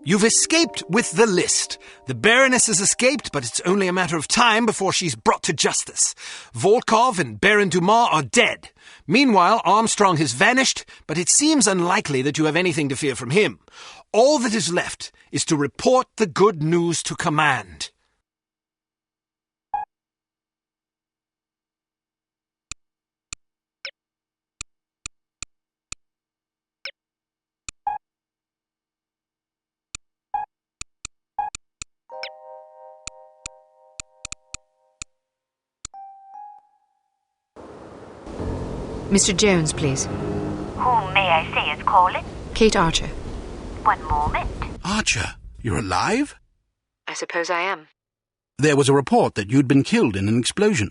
You've escaped with the list. The Baroness has escaped, but it's only a matter of time before she's brought to justice. Volkov and Baron Dumas are dead. Meanwhile, Armstrong has vanished, but it seems unlikely that you have anything to fear from him. All that is left is to report the good news to command. Mr. Jones, please. Whom may I say is calling? Kate Archer. One moment. Archer, you're alive? I suppose I am. There was a report that you'd been killed in an explosion.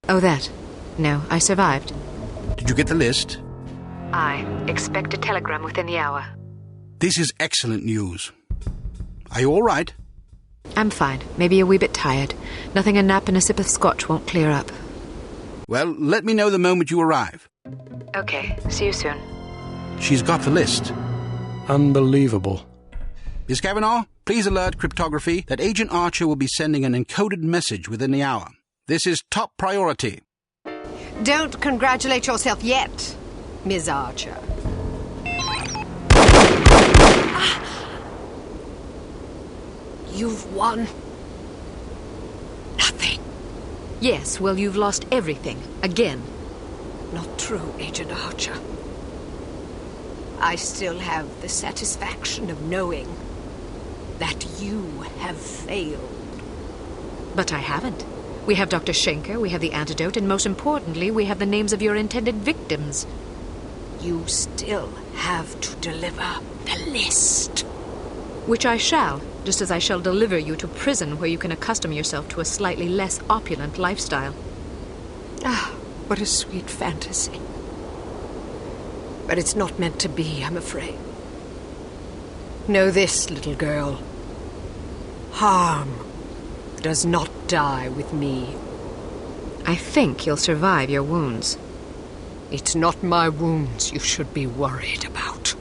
Oh, that? No, I survived. Did you get the list? I expect a telegram within the hour. This is excellent news. Are you all right? I'm fine. Maybe a wee bit tired. Nothing a nap and a sip of scotch won't clear up. Well, let me know the moment you arrive. Okay, see you soon. She's got the list. Unbelievable. Miss Kavanagh, please alert cryptography that Agent Archer will be sending an encoded message within the hour. This is top priority. Don't congratulate yourself yet, Miss Archer. You've won nothing. Yes, well, you've lost everything. Again. Not true, Agent Archer. I still have the satisfaction of knowing that you have failed. But I haven't. We have Dr. Schenker, we have the antidote, and most importantly, we have the names of your intended victims. You still have to deliver the list. Which I shall, just as I shall deliver you to prison where you can accustom yourself to a slightly less opulent lifestyle. Ah, what a sweet fantasy. But it's not meant to be, I'm afraid. Know this, little girl. Harm does not die with me. I think you'll survive your wounds. It's not my wounds you should be worried about.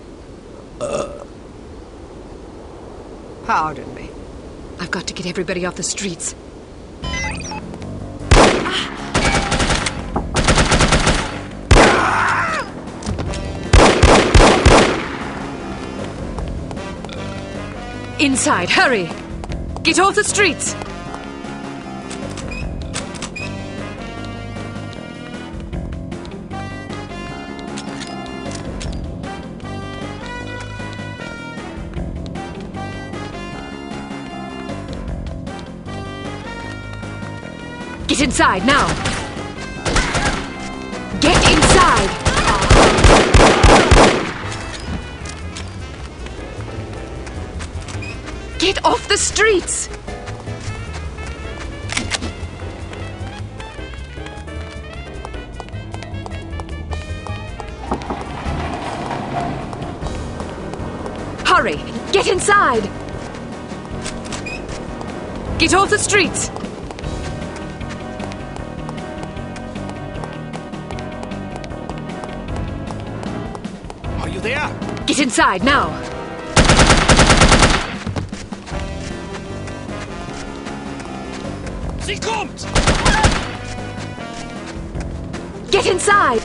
Pardon me. I've got to get everybody off the streets. Inside, hurry! Get off the streets! Get inside, now! Get inside! Get off the streets! Hurry! Get inside! Get off the streets! Are you there? Get inside, now! Sie kommt! Get inside!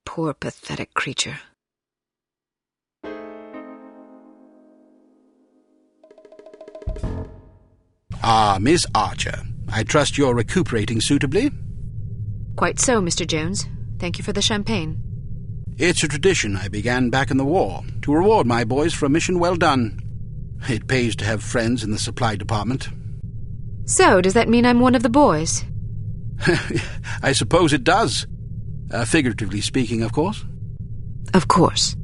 Poor, pathetic creature. Ah, Miss Archer, I trust you're recuperating suitably? Quite so, Mr. Jones. Thank you for the champagne. It's a tradition I began back in the war, to reward my boys for a mission well done. It pays to have friends in the supply department. So, does that mean I'm one of the boys? I suppose it does. Figuratively speaking, of course. Of course.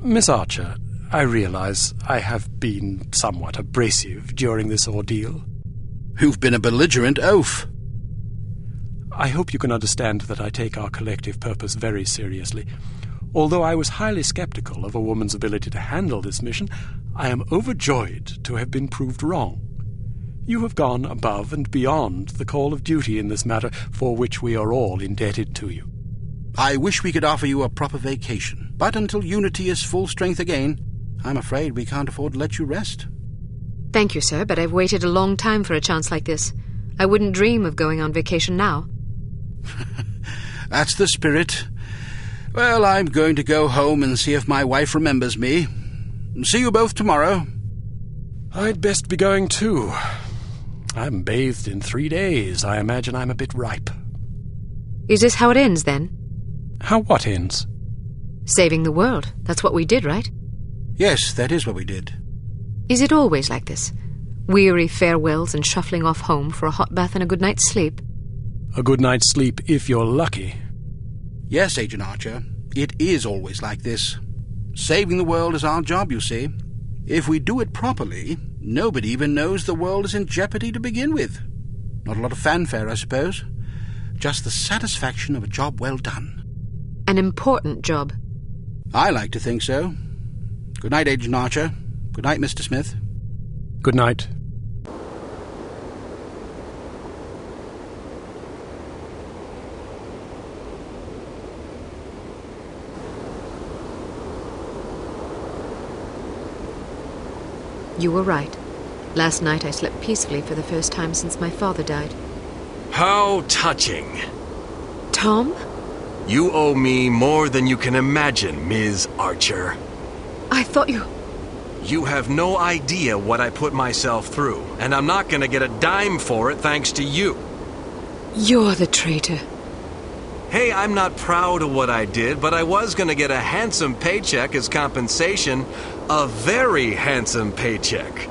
Miss Archer, I realize I have been somewhat abrasive during this ordeal. You've been a belligerent oaf. I hope you can understand that I take our collective purpose very seriously. Although I was highly skeptical of a woman's ability to handle this mission, I am overjoyed to have been proved wrong. You have gone above and beyond the call of duty in this matter, for which we are all indebted to you. I wish we could offer you a proper vacation, but until Unity is full strength again, I'm afraid we can't afford to let you rest. Thank you, sir, but I've waited a long time for a chance like this. I wouldn't dream of going on vacation now. That's the spirit. Well, I'm going to go home and see if my wife remembers me. See you both tomorrow. I'd best be going too. I haven't bathed in 3 days. I imagine I'm a bit ripe. Is this how it ends, then? How what ends? Saving the world. That's what we did, right? Yes, that is what we did. Is it always like this? Weary farewells and shuffling off home for a hot bath and a good night's sleep? A good night's sleep if you're lucky. Yes, Agent Archer, it is always like this. Saving the world is our job, you see. If we do it properly, nobody even knows the world is in jeopardy to begin with. Not a lot of fanfare, I suppose. Just the satisfaction of a job well done. An important job. I like to think so. Good night, Agent Archer. Good night, Mr. Smith. Good night. You were right. Last night I slept peacefully for the first time since my father died. How touching. Tom? You owe me more than you can imagine, Ms. Archer. I thought you... You have no idea what I put myself through, and I'm not gonna get a dime for it thanks to you. You're the traitor. Hey, I'm not proud of what I did, but I was gonna get a handsome paycheck as compensation. A very handsome paycheck.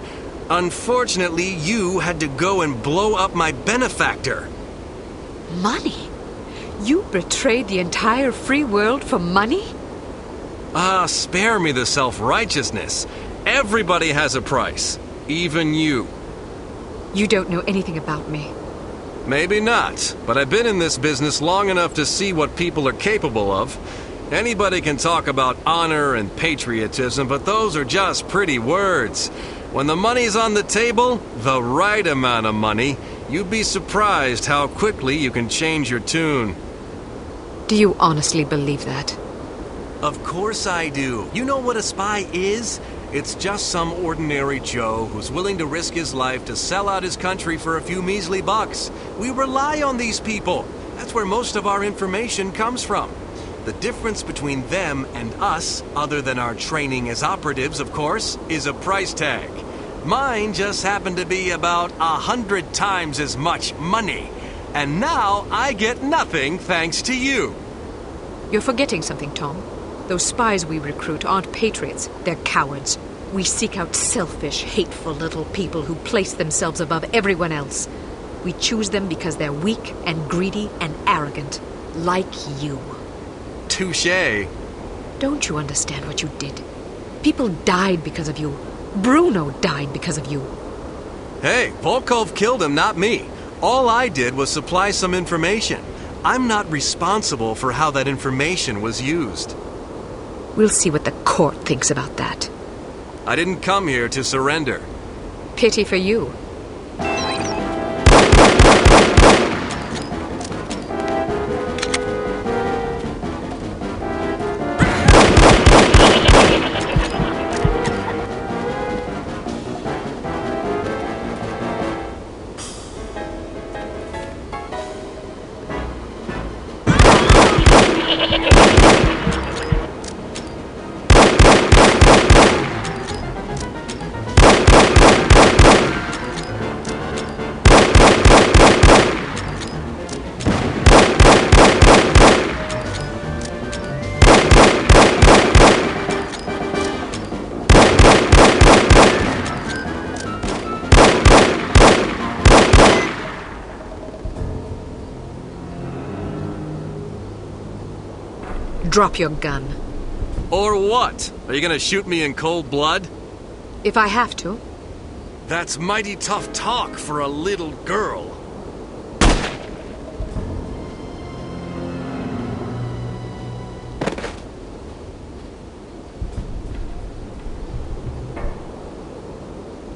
Unfortunately, you had to go and blow up my benefactor. Money? You betrayed the entire free world for money? Ah, spare me the self-righteousness. Everybody has a price. Even you. You don't know anything about me. Maybe not, but I've been in this business long enough to see what people are capable of. Anybody can talk about honor and patriotism, but those are just pretty words. When the money's on the table, the right amount of money, you'd be surprised how quickly you can change your tune. Do you honestly believe that? Of course I do. You know what a spy is? It's just some ordinary Joe who's willing to risk his life to sell out his country for a few measly bucks. We rely on these people. That's where most of our information comes from. The difference between them and us, other than our training as operatives, of course, is a price tag. Mine just happened to be about 100 times as much money. And now I get nothing thanks to you. You're forgetting something, Tom. Those spies we recruit aren't patriots, they're cowards. We seek out selfish, hateful little people who place themselves above everyone else. We choose them because they're weak and greedy and arrogant, like you. Touché. Don't you understand what you did? People died because of you. Bruno died because of you. Hey, Volkov killed him, not me. All I did was supply some information. I'm not responsible for how that information was used. We'll see what the court thinks about that. I didn't come here to surrender. Pity for you. Drop your gun. Or what? Are you gonna shoot me in cold blood? If I have to. That's mighty tough talk for a little girl.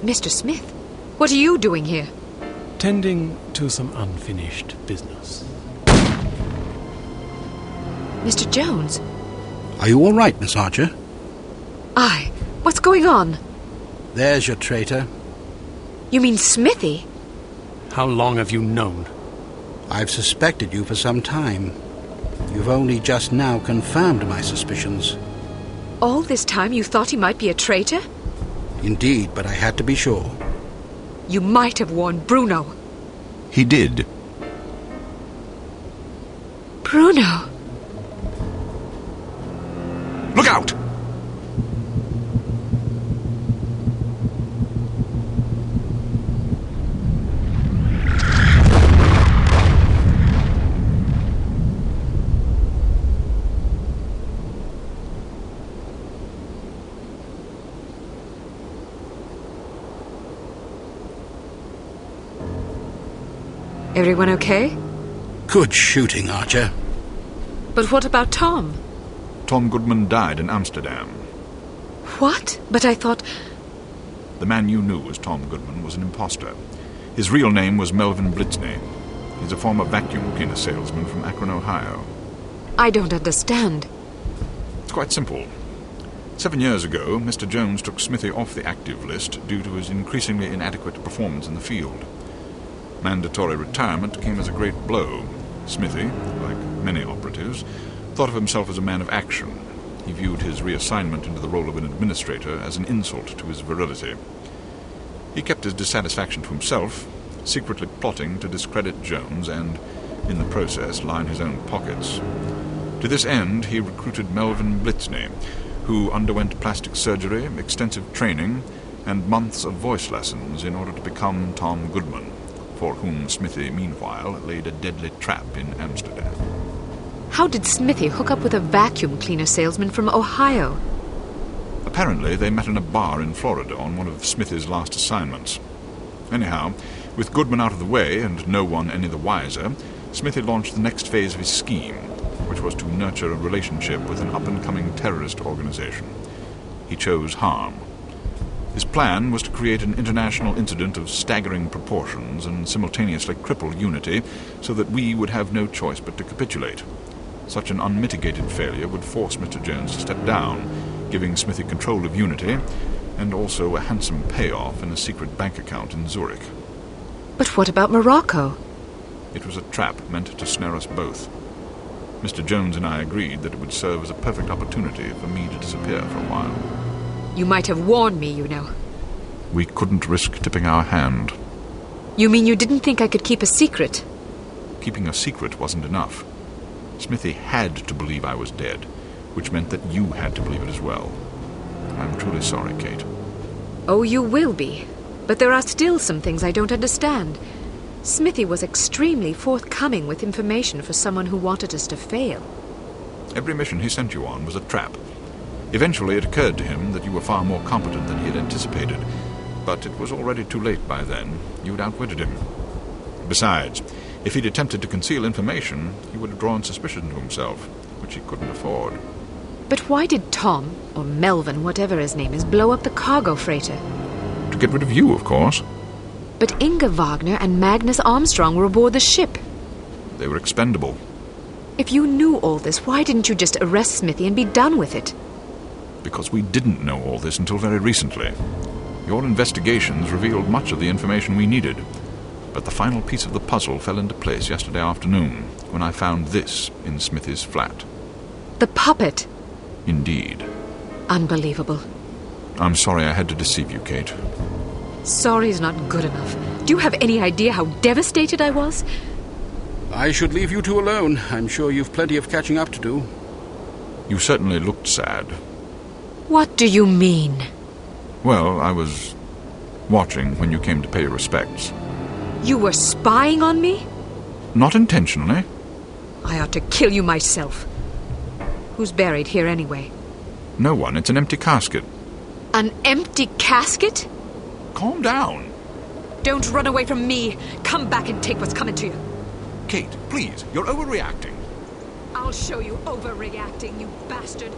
Mr. Smith, What are you doing here? Tending to some unfinished business. Mr. Jones? Are you all right, Miss Archer? Aye. What's going on? There's your traitor. You mean Smithy? How long have you known? I've suspected you for some time. You've only just now confirmed my suspicions. All this time you thought he might be a traitor? Indeed, but I had to be sure. You might have warned Bruno. He did. Bruno? Look out! Everyone okay? Good shooting, Archer. But what about Tom? Tom Goodman died in Amsterdam. What? But I thought... The man you knew as Tom Goodman was an imposter. His real name was Melvin Blitzney. He's a former vacuum cleaner salesman from Akron, Ohio. I don't understand. It's quite simple. 7 years ago, Mr. Jones took Smithy off the active list due to his increasingly inadequate performance in the field. Mandatory retirement came as a great blow. Smithy, like many operatives, thought of himself as a man of action. He viewed his reassignment into the role of an administrator as an insult to his virility. He kept his dissatisfaction to himself, secretly plotting to discredit Jones and, in the process, line his own pockets. To this end, he recruited Melvin Blitzney, who underwent plastic surgery, extensive training, and months of voice lessons in order to become Tom Goodman, for whom Smithy, meanwhile, laid a deadly trap in Amsterdam. How did Smithy hook up with a vacuum cleaner salesman from Ohio? Apparently, they met in a bar in Florida on one of Smithy's last assignments. Anyhow, with Goodman out of the way and no one any the wiser, Smithy launched the next phase of his scheme, which was to nurture a relationship with an up-and-coming terrorist organization. He chose harm. His plan was to create an international incident of staggering proportions and simultaneously cripple Unity so that we would have no choice but to capitulate. Such an unmitigated failure would force Mr. Jones to step down, giving Smithy control of Unity and also a handsome payoff in a secret bank account in Zurich. But what about Morocco? It was a trap meant to snare us both. Mr. Jones and I agreed that it would serve as a perfect opportunity for me to disappear for a while. You might have warned me, you know. We couldn't risk tipping our hand. You mean you didn't think I could keep a secret? Keeping a secret wasn't enough. Smithy had to believe I was dead, which meant that you had to believe it as well. I'm truly sorry, Kate. Oh, you will be. But there are still some things I don't understand. Smithy was extremely forthcoming with information for someone who wanted us to fail. Every mission he sent you on was a trap. Eventually it occurred to him that you were far more competent than he had anticipated, but it was already too late by then. You'd outwitted him. Besides, if he'd attempted to conceal information, he would have drawn suspicion to himself, which he couldn't afford. But why did Tom, or Melvin, whatever his name is, blow up the cargo freighter? To get rid of you, of course. But Inga Wagner and Magnus Armstrong were aboard the ship. They were expendable. If you knew all this, why didn't you just arrest Smithy and be done with it? Because we didn't know all this until very recently. Your investigations revealed much of the information we needed. But the final piece of the puzzle fell into place yesterday afternoon, when I found this in Smithy's flat. The puppet? Indeed. Unbelievable. I'm sorry I had to deceive you, Kate. Sorry's not good enough. Do you have any idea how devastated I was? I should leave you two alone. I'm sure you've plenty of catching up to do. You certainly looked sad. What do you mean? Well, I was watching when you came to pay your respects. You were spying on me? Not intentionally. I ought to kill you myself. Who's buried here anyway? No one. It's an empty casket. An empty casket? Calm down. Don't run away from me. Come back and take what's coming to you. Kate, please. You're overreacting. I'll show you overreacting, you bastard.